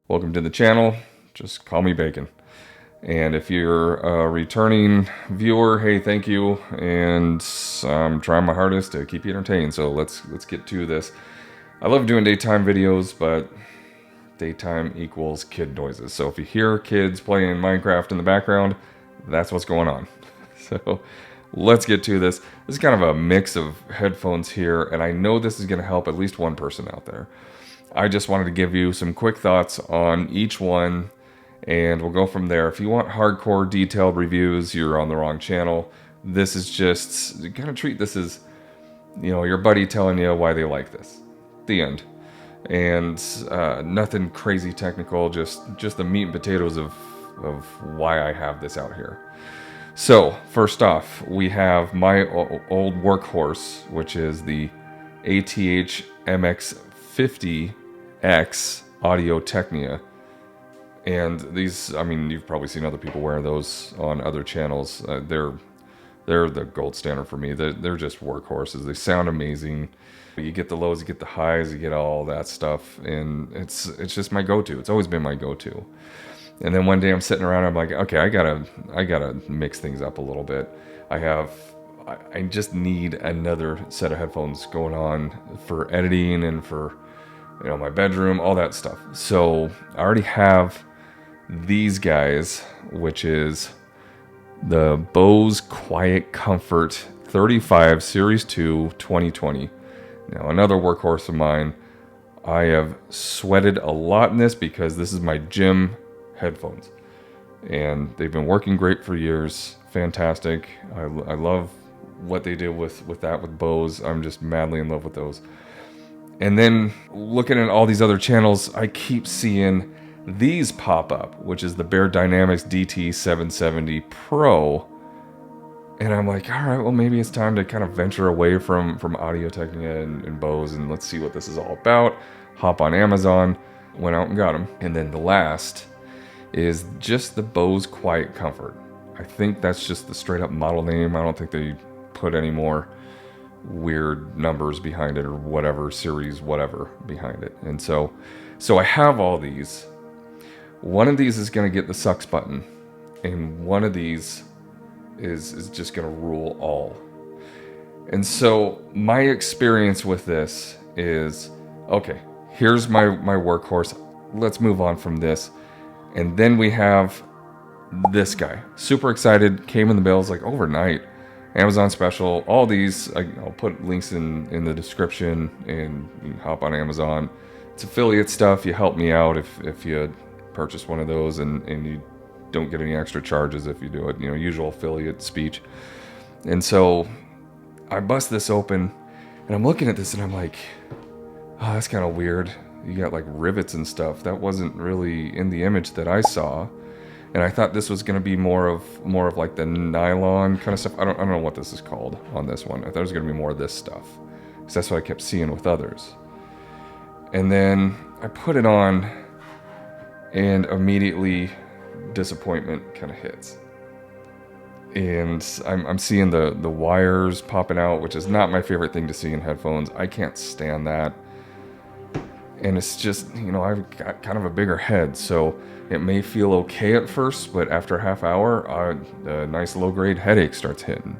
Welcome to the channel. Just call me Bacon. And if you're a returning viewer, hey, thank you. And I'm trying my hardest to keep you entertained. So let's get to this. I love doing daytime videos, but daytime equals kid noises. So if you hear kids playing Minecraft in the background, that's what's going on. So let's get to this. This is kind of a mix of headphones here, and I know this is going to help at least one person out there. I just wanted to give you some quick thoughts on each one, and we'll go from there. If you want hardcore detailed reviews, you're on the wrong channel. This is just, kind of treat this as, you know, your buddy telling you why they like this. The end. And nothing crazy technical, just the meat and potatoes of why I have this out here. So, first off, we have my old workhorse, which is the ATH-M50X Audio-Technica. And these, I mean, you've probably seen other people wear those on other channels. They're the gold standard for me. They're just workhorses. They sound amazing. You get the lows, you get the highs, you get all that stuff, and it's just my go-to. It's always been my go-to. And then one day I'm sitting around, I'm like, okay, I gotta mix things up a little bit. I just need another set of headphones going on for editing and for, you know, my bedroom, all that stuff. So I already have these guys, which is the Bose QuietComfort 35 Series 2 2020. Now, another workhorse of mine. I have sweated a lot in this because this is my gym headphones, and they've been working great for years. Fantastic. I love what they did with Bose. I'm just madly in love with those. And then looking at all these other channels, I keep seeing these pop up, which is the beyerdynamic DT770 Pro. And I'm like, all right, well, maybe it's time to kind of venture away from Audio-Technica and Bose, and let's see what this is all about. Hop on Amazon, went out and got them. And then the last is just the Bose QuietComfort. I think that's just the straight up model name. I don't think they put any more weird numbers behind it or whatever, series, whatever behind it. And so I have all these. One of these is going to get the sucks button, and one of these is just going to rule all. And so my experience with this is, okay, here's my workhorse. Let's move on from this. And then we have this guy. Super excited. Came in the mail like overnight. Amazon special. All these, I'll put links in the description, and you can hop on Amazon. It's affiliate stuff. You help me out if you purchase one of those, and you don't get any extra charges if you do it. You know, usual affiliate speech. And so I bust this open, and I'm looking at this, and I'm like, oh, that's kind of weird. You got like rivets and stuff. That wasn't really in the image that I saw. And I thought this was going to be more of like the nylon kind of stuff. I don't know what this is called on this one. I thought it was going to be more of this stuff, because that's what I kept seeing with others. And then I put it on, and immediately disappointment kind of hits. And I'm seeing the wires popping out, which is not my favorite thing to see in headphones. I can't stand that. And it's just, you know, I've got kind of a bigger head, so it may feel okay at first, but after a half hour, a nice low-grade headache starts hitting.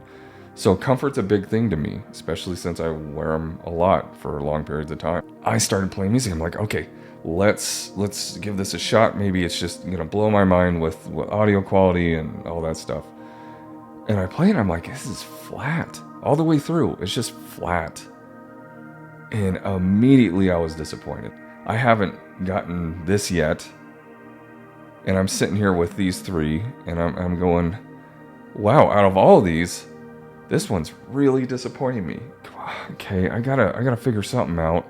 So comfort's a big thing to me, especially since I wear them a lot for long periods of time. I started playing music. I'm like, okay, let's give this a shot. Maybe it's just gonna blow my mind with audio quality and all that stuff. And I play it, and I'm like, this is flat all the way through. It's just flat. And immediately I was disappointed. I haven't gotten this yet, and I'm sitting here with these three, and I'm going, wow, out of all these, this one's really disappointing me. Okay, I gotta figure something out.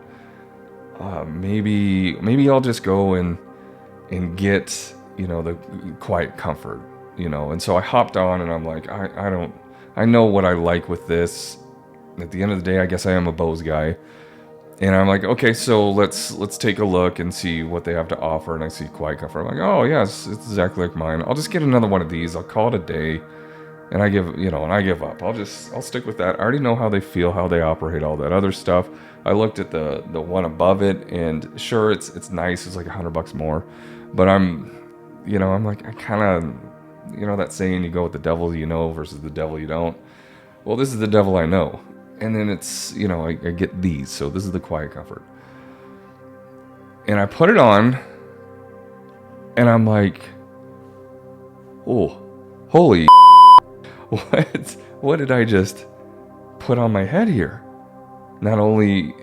Maybe I'll just go and get, you know, the QuietComfort, you know. And so I hopped on, and I'm like, I know what I like with this. At the end of the day, I guess I am a Bose guy. And I'm like, okay, so let's take a look and see what they have to offer. And I see QuietComfort. I'm like, oh yes, it's exactly like mine. I'll just get another one of these. I'll call it a day. And I give up. I'll stick with that. I already know how they feel, how they operate, all that other stuff. I looked at the one above it, and sure, it's nice. It's like $100 more, but I'm like, I kind of, that saying, you go with the devil you know versus the devil you don't. Well, this is the devil I know, and then it's I get these. So this is the QuietComfort, and I put it on, and I'm like, oh, holy, what did I just put on my head here? Not only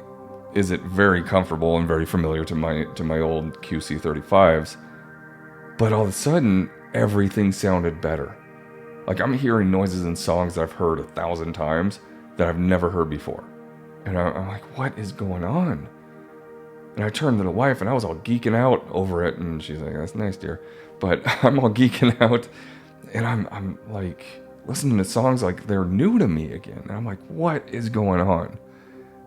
is it very comfortable and very familiar to my old QC35s, but all of a sudden everything sounded better. Like, I'm hearing noises in songs that I've heard 1,000 times that I've never heard before, and I'm like, what is going on? And I turned to the wife, and I was all geeking out over it, and she's like, that's nice, dear, but I'm all geeking out, and I'm like listening to songs like they're new to me again, and I'm like, what is going on?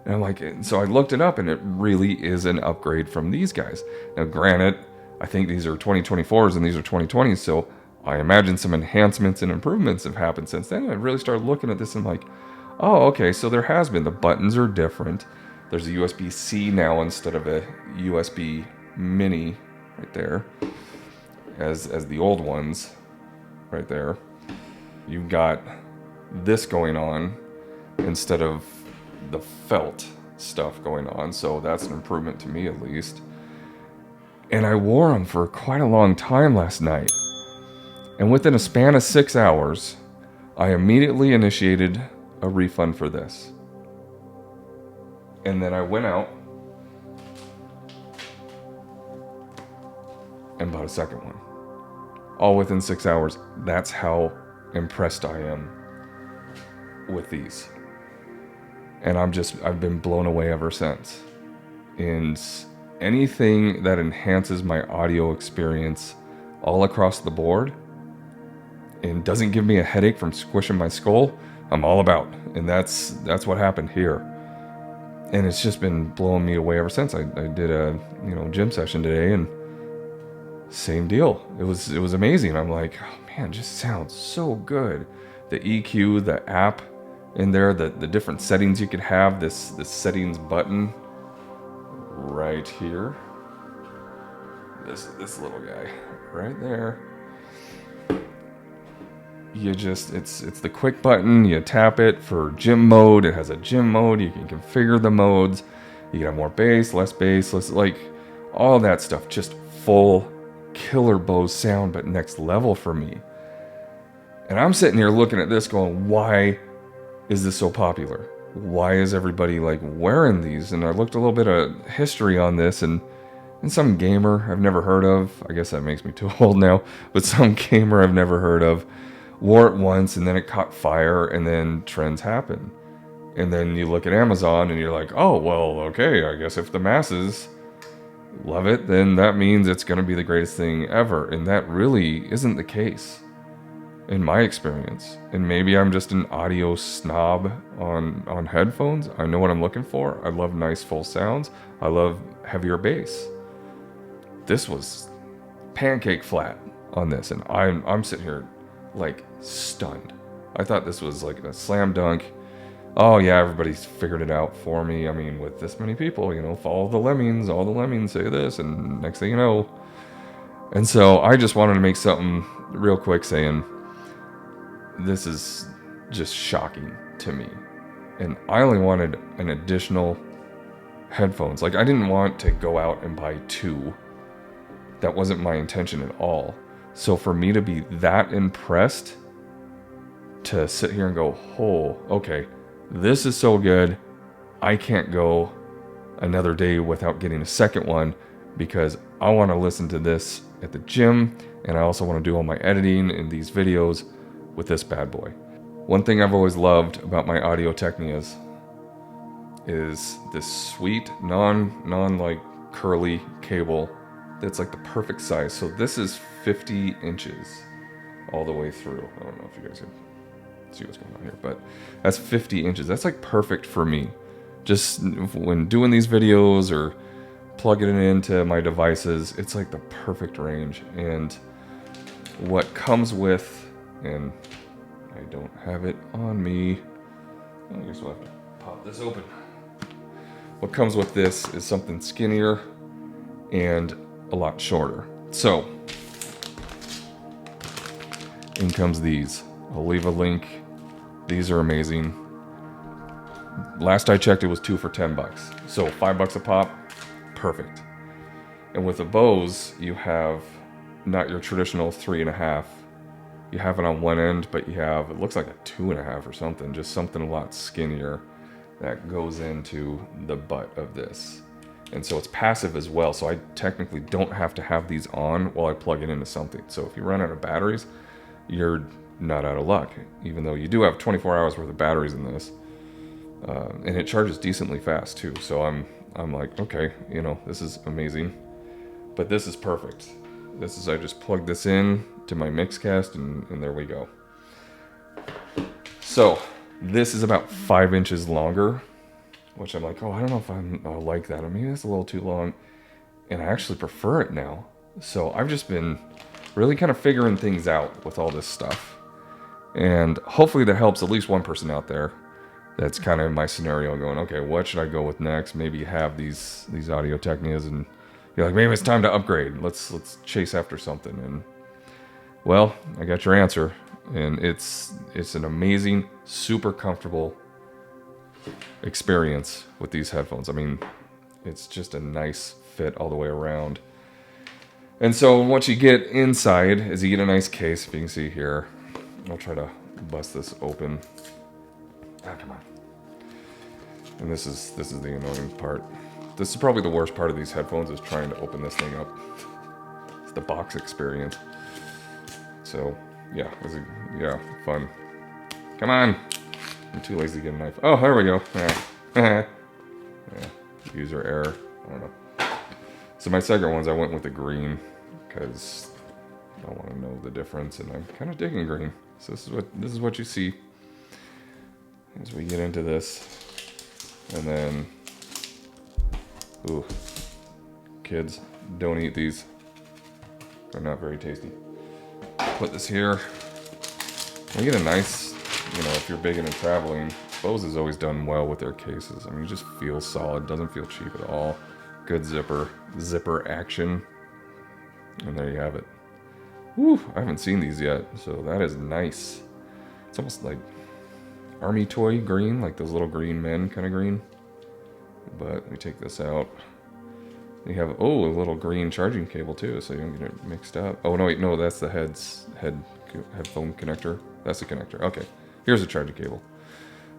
And I'm like, so I looked it up, and it really is an upgrade from these guys. Now, granted, I think these are 2024s and these are 2020s, so I imagine some enhancements and improvements have happened since then. And I really started looking at this and like, oh, okay, so there has been. The buttons are different. There's a USB-C now instead of a USB mini right there, as the old ones right there. You've got this going on instead of the felt stuff going on, so that's an improvement to me, at least. And I wore them for quite a long time last night, and within a span of 6 hours, I immediately initiated a refund for this. And then I went out and bought a second one, all within 6 hours. That's how impressed I am with these. And I've been blown away ever since. And anything that enhances my audio experience all across the board and doesn't give me a headache from squishing my skull, I'm all about. And that's what happened here. And it's just been blowing me away ever since. I did a gym session today, and same deal. It was amazing. I'm like, oh man, it just sounds so good. The EQ, the app in there, the different settings you could have, this settings button right here, this little guy right there, it's the quick button. You tap it for gym mode. It has a gym mode. You can configure the modes. You can have more bass, less, like all that stuff. Just full killer Bose sound, but next level for me. And I'm sitting here looking at this going, why is this so popular? Why is everybody like wearing these? And I looked a little bit of history on this, and some gamer I've never heard of, I guess that makes me too old now, but some gamer I've never heard of wore it once, and then it caught fire, and then trends happen. And then you look at Amazon and you're like, oh, well, okay, I guess if the masses love it, then that means it's going to be the greatest thing ever. And that really isn't the case in my experience. And maybe I'm just an audio snob on headphones. I know what I'm looking for. I love nice full sounds. I love heavier bass. This was pancake flat on this, and I'm sitting here like stunned. I thought this was like a slam dunk. Oh yeah, everybody's figured it out for me. I mean, with this many people, follow the lemmings, all the lemmings say this, and next thing you know. And so I just wanted to make something real quick saying, this is just shocking to me. And I only wanted an additional headphones. Like, I didn't want to go out and buy two. That wasn't my intention at all. So for me to be that impressed, to sit here and go, oh, okay, this is so good, I can't go another day without getting a second one, because I want to listen to this at the gym, and I also want to do all my editing in these videos with this bad boy. One thing I've always loved about my Audio-Technicas is this sweet, non like curly cable that's like the perfect size. So this is 50 inches all the way through. I don't know if you guys can see what's going on here, but that's 50 inches. That's like perfect for me. Just when doing these videos or plugging it into my devices, it's like the perfect range. And what comes with, and I don't have it on me, I guess we'll have to pop this open. What comes with this is something skinnier and a lot shorter. So, in comes these. I'll leave a link. These are amazing. Last I checked, it was 2 for $10. So $5 a pop, perfect. And with the Bose, you have not your traditional 3.5. You have it on one end, but you have, it looks like a 2.5 or something, just something a lot skinnier that goes into the butt of this. And so it's passive as well, so I technically don't have to have these on while I plug it into something. So if you run out of batteries, you're not out of luck, even though you do have 24 hours worth of batteries in this. And it charges decently fast too, so I'm like, okay, you know, this is amazing. But this is perfect. This is, I just plug this in to my Mixcast and there we go. So this is about 5 inches longer, which I'm like, oh, I don't know if I like that. I mean, it's a little too long, and I actually prefer it now. So I've just been really kind of figuring things out with all this stuff. And hopefully that helps at least one person out there that's kind of in my scenario going, okay, what should I go with next? Maybe you have these Audio-Technicas and you're like, maybe it's time to upgrade. Let's chase after something. And well, I got your answer. And it's an amazing, super comfortable experience with these headphones. I mean, it's just a nice fit all the way around. And so once you get inside, is you get a nice case, if you can see here. I'll try to bust this open. Ah, come on. And this is the annoying part. This is probably the worst part of these headphones, is trying to open this thing up. It's the box experience. So, yeah, fun. Come on. I'm too lazy to get a knife. Oh, there we go. Yeah. User error. I don't know. So my second ones, I went with the green because I want to know the difference, and I'm kind of digging green. So this is what you see as we get into this. And then, ooh, kids, don't eat these. They're not very tasty. Put this here. You get a nice, you know, if you're big into traveling, Bose has always done well with their cases. I mean, it just feels solid, doesn't feel cheap at all. Good zipper action. And there you have it. Woo, I haven't seen these yet, so that is nice. It's almost like army toy green, like those little green men kind of green. But let me take this out. You have, oh, a little green charging cable too, so you don't get it mixed up. Oh, no, wait, no, that's the headphone connector. That's the connector. Okay, here's a charging cable.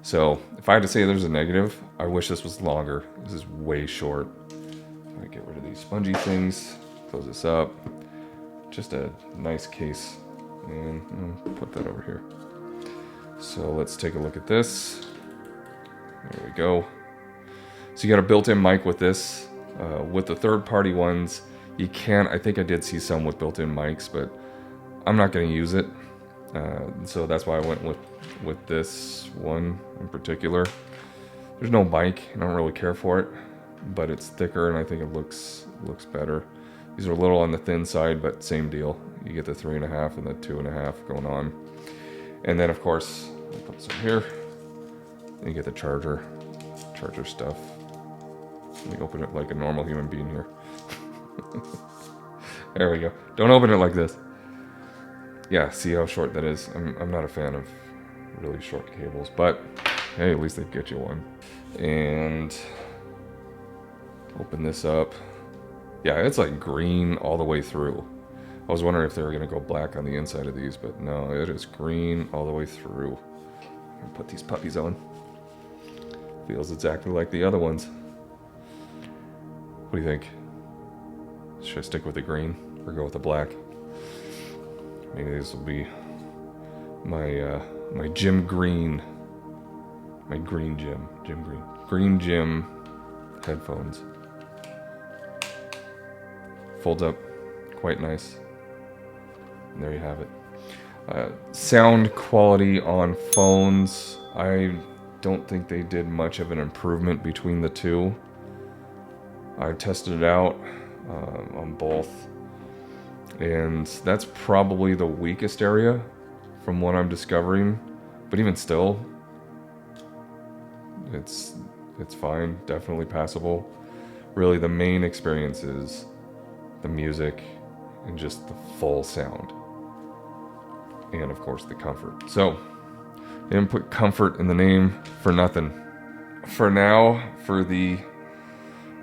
So if I had to say there's a negative, I wish this was longer. This is way short. I'm gonna get rid of these spongy things. Close this up. Just a nice case. And put that over here. So let's take a look at this. There we go. So you got a built-in mic with this. With the third-party ones, you can, I think I did see some with built-in mics, but I'm not going to use it. So that's why I went with this one in particular. There's no mic, I don't really care for it, but it's thicker and I think it looks better. These are a little on the thin side, but same deal. You get the 3.5 and the 2.5 going on. And then of course, I'll put some here. And you get the charger stuff. Let me open it like a normal human being here. There we go. Don't open it like this. Yeah, see how short that is? I'm not a fan of really short cables, but hey, at least they get you one. And open this up. Yeah, it's like green all the way through. I was wondering if they were gonna go black on the inside of these, but no, it is green all the way through. I'll put these puppies on. Feels exactly like the other ones. What do you think? Should I stick with the green or go with the black? Maybe this will be my my gym green. My green gym. Green gym headphones. Folds up quite nice. And there you have it. Sound quality on phones. I don't think they did much of an improvement between the two. I tested it out on both, and that's probably the weakest area from what I'm discovering. But even still, It's fine, definitely passable. Really, the main experience is the music and just the full sound. And of course, the comfort. So, I didn't put comfort in the name for nothing. For now, for the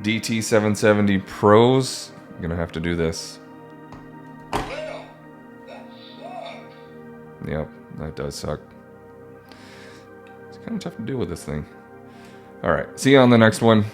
DT770 Pros, I'm gonna have to do this. Well, that sucks. Yep, that does suck. It's kind of tough to deal with this thing. All right, see you on the next one.